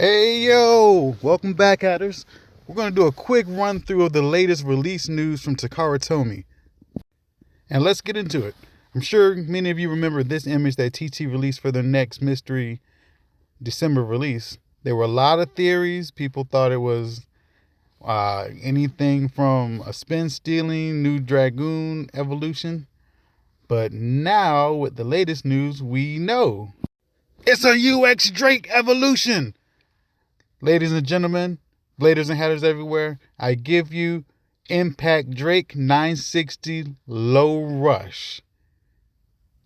Hey yo, welcome back, Hatters. We're going to do a quick run through of the latest release news from Takara Tomy. And let's get into it. I'm sure many of you remember this image that TT released for their next mystery December release. There were a lot of theories. People thought it was anything from a spin stealing, new Dragoon evolution. But now, with the latest news, we know it's a UX Drake evolution. Ladies and gentlemen, bladers and hatters everywhere, I give you Impact Drake 960 Low Rush.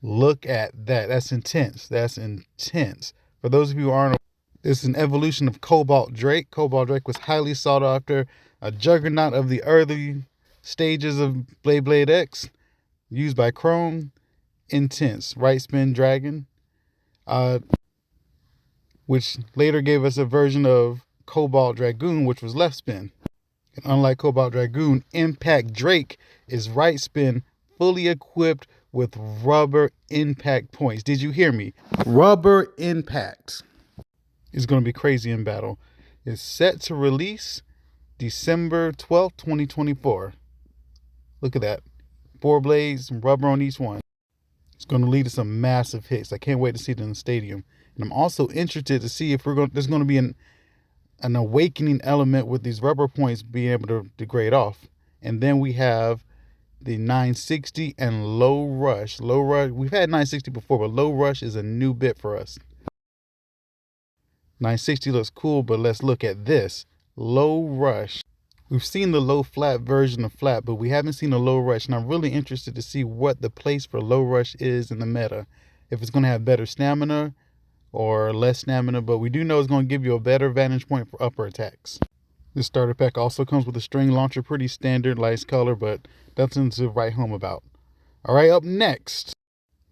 Look at that. That's intense. That's intense. For those of you who aren't, this is an evolution of Cobalt Drake. Cobalt Drake was highly sought after, a juggernaut of the early stages of BeybladeX, used by Chrome. Intense. Right spin dragon. Which later gave us a version of Cobalt Dragoon, which was left spin. And unlike Cobalt Dragoon, Impact Drake is right spin, fully equipped with rubber impact points. Did you hear me? Rubber impact. Is going to be crazy in battle. It's set to release December 12th, 2024. Look at that. 4 blades, rubber on each one. It's going to lead to some massive hits. I can't wait to see it in the stadium. And I'm also interested to see if there's going to be an awakening element with these rubber points being able to degrade off. And then we have the 960 and Low Rush. Low Rush, we've had 960 before, but Low Rush is a new bit for us. 960 looks cool, but let's look at this. Low Rush. We've seen the low flat version of flat, but we haven't seen a Low Rush, and I'm really interested to see what the place for Low Rush is in the meta. If it's going to have better stamina or less stamina, but we do know it's going to give you a better vantage point for upper attacks. This starter pack also comes with a string launcher, pretty standard, light color, but nothing to write home about. All right, up next.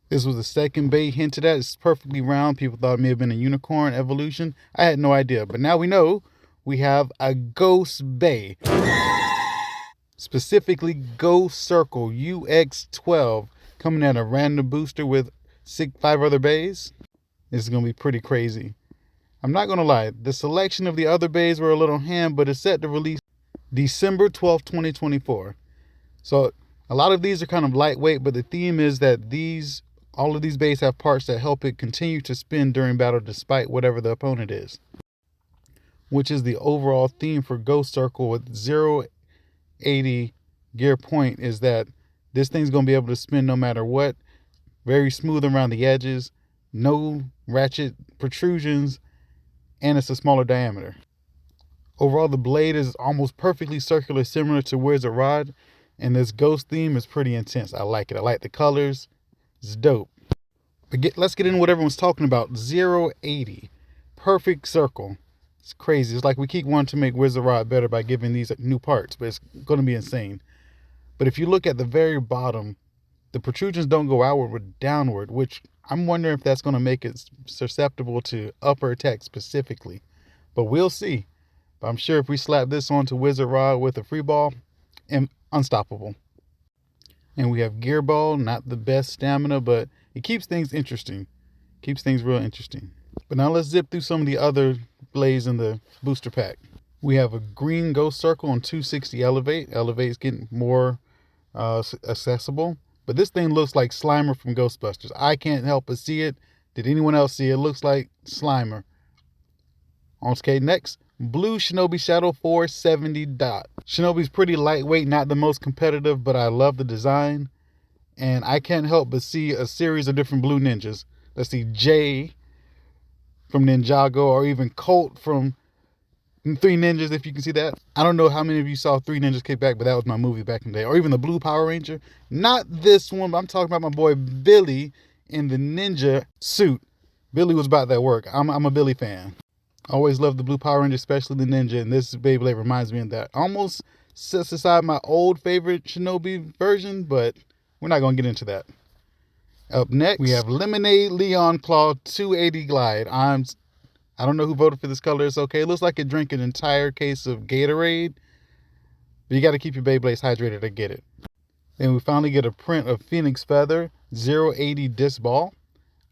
This was the second bay hinted at. It's perfectly round. People thought it may have been a unicorn evolution. I had no idea, but now we know we have a Ghost Bay. Specifically, Ghost Circle UX12 coming at a random booster with 5 other bays. This is going to be pretty crazy. I'm not going to lie. The selection of the other bays were a little ham, but it's set to release December 12th, 2024. So a lot of these are kind of lightweight, but the theme is that all of these bays have parts that help it continue to spin during battle despite whatever the opponent is. Which is the overall theme for Ghost Circle with 080 gear point, is that this thing's going to be able to spin no matter what. Very smooth around the edges. No ratchet protrusions, and it's a smaller diameter. Overall, the blade is almost perfectly circular, similar to Where's a Rod, and this ghost theme is pretty intense. I like it. I like the colors. It's dope. But let's get into what everyone's talking about. 080. Perfect circle. It's crazy. It's like we keep wanting to make Where's a Rod better by giving these new parts, but it's going to be insane. But if you look at the very bottom, the protrusions don't go outward but downward, which I'm wondering if that's going to make it susceptible to upper attack specifically. But we'll see. But I'm sure if we slap this onto Wizard Rod with a free ball, unstoppable. And we have Gear Ball, not the best stamina, but it keeps things interesting. Keeps things real interesting. But now let's zip through some of the other blades in the booster pack. We have a green Ghost Circle on 260 Elevate. Elevate's getting more accessible. But this thing looks like Slimer from Ghostbusters. I can't help but see it. Did anyone else see it? It looks like Slimer. Okay, next. Blue Shinobi Shadow 470 Dot. Shinobi's pretty lightweight, not the most competitive, but I love the design. And I can't help but see a series of different blue ninjas. Let's see, Jay from Ninjago, or even Colt from Three Ninjas, if you can see that. I don't know how many of you saw Three Ninjas Kick Back, but that was my movie back in the day. Or even the Blue Power Ranger. Not this one, but I'm talking about my boy Billy in the ninja suit. Billy was about that work. I'm a Billy fan. Always loved the Blue Power Ranger, especially the ninja, and this Beyblade reminds me of that. Almost sets aside my old favorite Shinobi version, but we're not going to get into that. Up next, we have Lemonade Leon Claw 280 Glide. I don't know who voted for this color. It's okay. It looks like it drank an entire case of Gatorade. But you got to keep your Beyblades hydrated to get it. Then we finally get a print of Phoenix Feather 080 Disc Ball.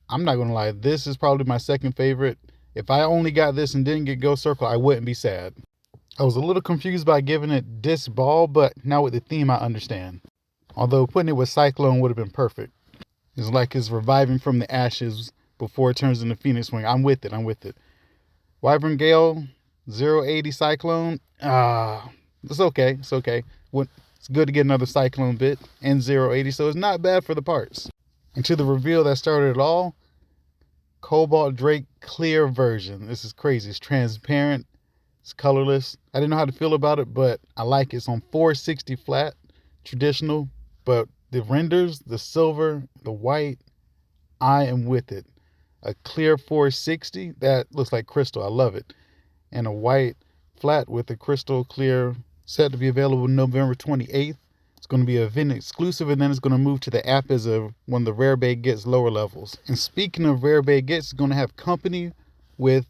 I'm not going to lie. This is probably my second favorite If I only got this and didn't get Ghost Circle, I wouldn't be sad. I was a little confused by giving it Disc Ball, but now with the theme, I understand. Although putting it with Cyclone would have been perfect. It's like it's reviving from the ashes before it turns into Phoenix Wing. I'm with it. I'm with it. Wyvern Gale, 080 Cyclone. It's okay. It's okay. It's good to get another Cyclone bit and 080, so it's not bad for the parts. And to the reveal that started it all, Cobalt Drake clear version. This is crazy. It's transparent. It's colorless. I didn't know how to feel about it, but I like it. It's on 460 flat, traditional, but the renders, the silver, the white, I am with it. A clear 460, that looks like crystal. I love it. And a white flat with a crystal clear, set to be available November 28th. It's going to be an event exclusive, and then it's going to move to the app as of when the Rare Bay gets lower levels. And speaking of Rare Bay gets, it's going to have company with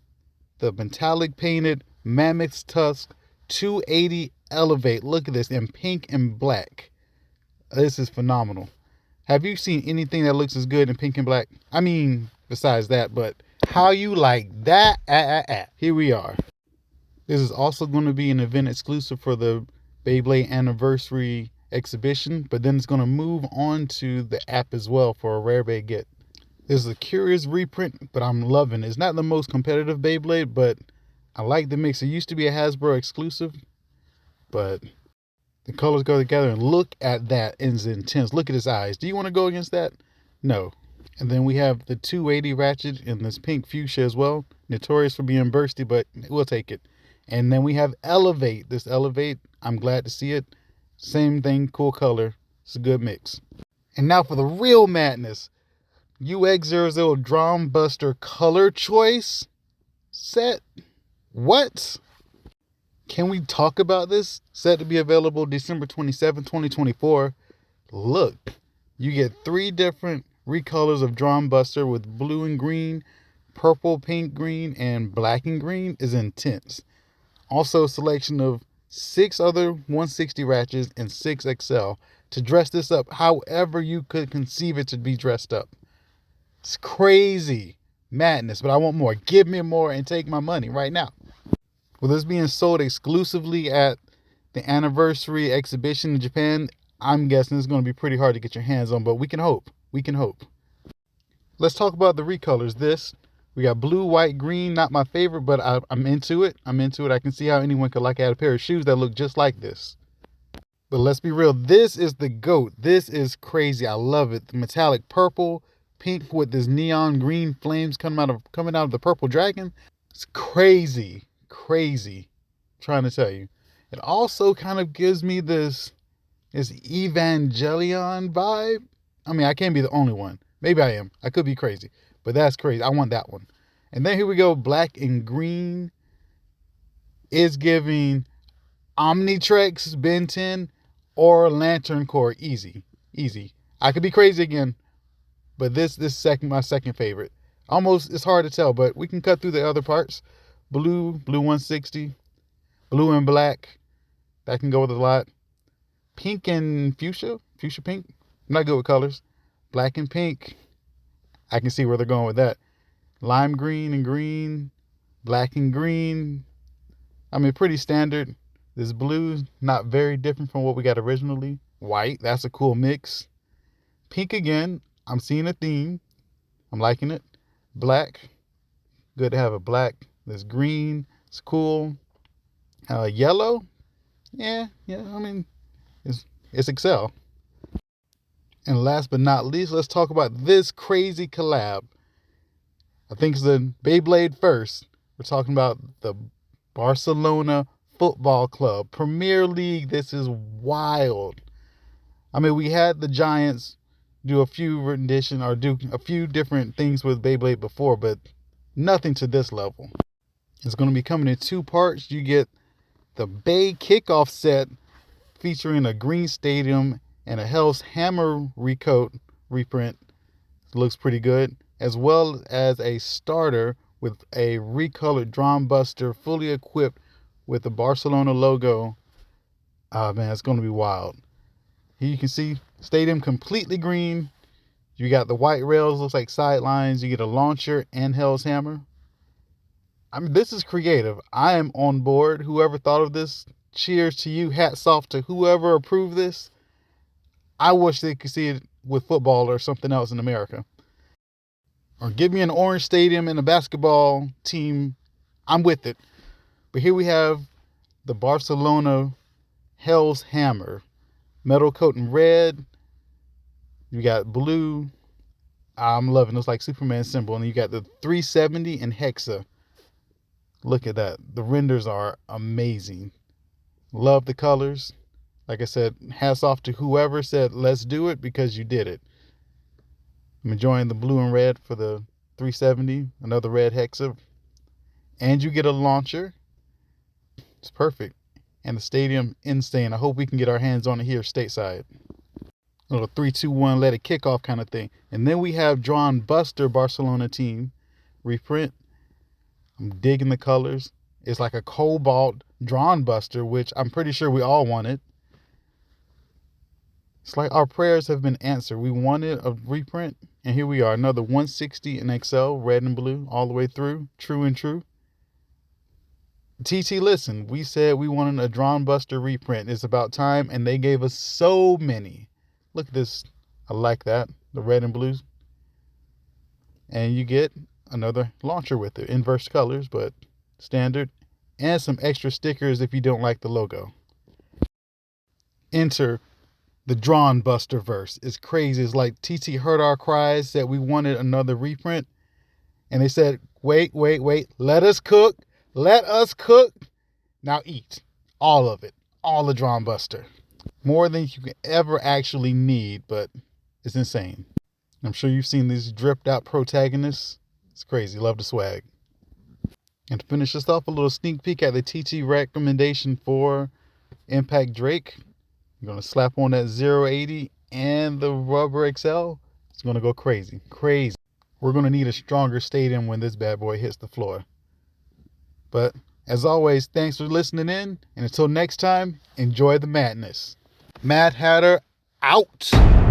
the metallic painted Mammoth's Tusk 280 Elevate. Look at this in pink and black. This is phenomenal. Have you seen anything that looks as good in pink and black? I mean, besides that, but how you like that? Here we are. This is also going to be an event exclusive for the Beyblade Anniversary exhibition, but then it's going to move on to the app as well for a Rare Bay get. This is a curious reprint, but I'm loving it. It's not the most competitive Beyblade, but I like the mix. It used to be a Hasbro exclusive, but the colors go together, and look at that. It's intense. Look at his eyes. Do you want to go against that? No. And then we have the 280 Ratchet in this pink fuchsia as well. Notorious for being bursty, but we'll take it. And then we have Elevate. This Elevate, I'm glad to see it. Same thing, cool color. It's a good mix. And now for the real madness. UX00 Drum Buster Color Choice set. What? Can we talk about this? Set to be available December 27, 2024. Look, you get 3 different recolors of Drum Buster with blue and green, purple, pink, green, and black and green is intense. Also a selection of 6 other 160 ratchets and 6 XL to dress this up however you could conceive it to be dressed up. It's crazy madness, but I want more. Give me more and take my money right now. With this being sold exclusively at the anniversary exhibition in Japan, I'm guessing it's going to be pretty hard to get your hands on, but we can hope. We can hope. Let's talk about the recolors. We got blue, white, green. Not my favorite, but I'm into it. I'm into it. I can see how anyone could like add a pair of shoes that look just like this. But let's be real. This is the GOAT. This is crazy. I love it. The metallic purple, pink with this neon green flames coming out of the purple dragon. It's crazy. Crazy. I'm trying to tell you. It also kind of gives me this Evangelion vibe. I mean, I can't be the only one. Maybe I am. I could be crazy. But that's crazy. I want that one. And then here we go. Black and green is giving Omnitrex Ben 10 or Lantern Core. Easy. Easy. I could be crazy again. But this my second favorite. Almost, it's hard to tell, but we can cut through the other parts. Blue 160. Blue and black. That can go with a lot. Pink and fuchsia pink. I'm not good with colors. Black and pink. I can see where they're going with that. Lime green and green. Black and green. I mean, pretty standard. This blue, not very different from what we got originally. White, that's a cool mix. Pink again. I'm seeing a theme. I'm liking it. Black. Good to have a black. This green. It's cool. Yellow. Yeah. I mean, it's Excel. And last but not least, let's talk about this crazy collab. I think it's the Beyblade first. We're talking about the Barcelona Football Club Premier League. This is wild. I mean, we had the Giants do a few different things with Beyblade before, but nothing to this level. It's going to be coming in 2 parts. You get the Bay Kickoff set featuring a green stadium and a Hell's Hammer reprint. It looks pretty good, as well as a starter with a recolored Drum Buster fully equipped with the Barcelona logo. Man, it's going to be wild. Here you can see stadium completely green. You got the white rails, looks like sidelines. You get a launcher and Hell's Hammer. I mean, this is creative. I am on board. Whoever thought of this, cheers to you. Hats off to whoever approved this. I wish they could see it with football or something else in America. Or give me an orange stadium and a basketball team. I'm with it. But here we have the Barcelona Hell's Hammer. Metal coat in red. You got blue. I'm loving it. It's like Superman symbol. And you got the 370 and Hexa. Look at that. The renders are amazing. Love the colors. Like I said, hats off to whoever said, let's do it, because you did it. I'm enjoying the blue and red for the 370. Another red Hexa. And you get a launcher. It's perfect. And the stadium, insane. I hope we can get our hands on it here stateside. A little 3-2-1, let it kick off kind of thing. And then we have Drawn Buster Barcelona team reprint. I'm digging the colors. It's like a cobalt Drawn Buster, which I'm pretty sure we all wanted. It's like our prayers have been answered. We wanted a reprint, and here we are. Another 160 in XL, red and blue, all the way through. True and true. TT, listen, we said we wanted a Drawn Buster reprint. It's about time, and they gave us so many. Look at this. I like that. The red and blues. And you get another launcher with it. Inverse colors, but standard. And some extra stickers if you don't like the logo. Enter the Drawn Buster verse. It's crazy. It's like TT heard our cries that we wanted another reprint. And they said, wait. Let us cook. Let us cook. Now eat. All of it. All the Drawn Buster. More than you can ever actually need, but it's insane. I'm sure you've seen these dripped out protagonists. It's crazy. Love the swag. And to finish this off, a little sneak peek at the TT recommendation for Impact Drake. I'm going to slap on that 080 and the Rubber XL. It's going to go crazy. Crazy. We're going to need a stronger stadium when this bad boy hits the floor. But as always, thanks for listening in. And until next time, enjoy the madness. Mad Hatter out.